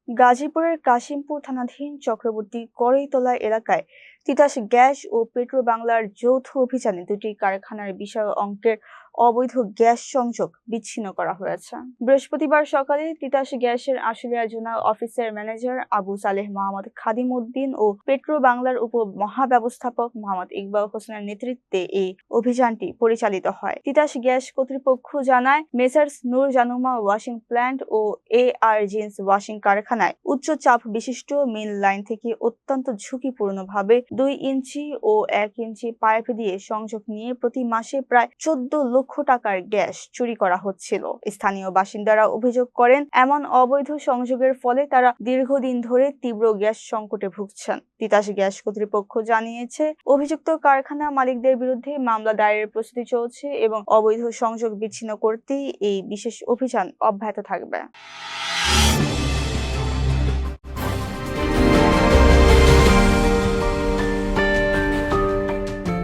গাজীপুরের কাশিমপুর থানাধীন চক্রবর্তী কড়ইতলা এলাকায় তিতাস গ্যাস ও পেট্রো বাংলার যৌথ অভিযানে দুটি কারখানার বিশাল অঙ্কের অবৈধ গ্যাস সংযোগ বিচ্ছিন্ন করা হয়েছে। বৃহস্পতিবার সকালে তিতাস গ্যাসের আশুলিয়া জোনাল অফিসের ম্যানেজার আবু সালেহ মোহাম্মদ খাদিম উদ্দিন ও পেট্রো বাংলার উপ মহাব্যবস্থাপক মোহাম্মদ ইকবাল হোসেনের নেতৃত্বে এই অভিযানটি পরিচালিত হয়। তিতাস গ্যাস কর্তৃপক্ষ জানায়, মেসার্স নূর জানুমা ওয়াশিং প্ল্যান্ট ও AR জিন্স ওয়াশিং কারখানায় উচ্চ চাপ বিশিষ্ট মেইন লাইন থেকে অত্যন্ত ঝুঁকিপূর্ণভাবে 2 ইঞ্চি ও 1 ইঞ্চি পাইপ দিয়ে সংযোগ নিয়ে প্রতি মাসে প্রায় 14 লক্ষ টাকার গ্যাস চুরি করা হচ্ছিল। স্থানীয় বাসিন্দারা অভিযোগ করেন, এমন অবৈধ সংযোগের ফলে তারা দীর্ঘদিন ধরে তীব্র গ্যাস সংকটে ভুগছেন। তিতাস গ্যাস কর্তৃপক্ষ জানিয়েছে, অভিযুক্ত কারখানা মালিকদের বিরুদ্ধে মামলা দায়েরের প্রস্তুতি চলছে এবং অবৈধ সংযোগ বিচ্ছিন্ন করতেই এই বিশেষ অভিযান অব্যাহত থাকবে।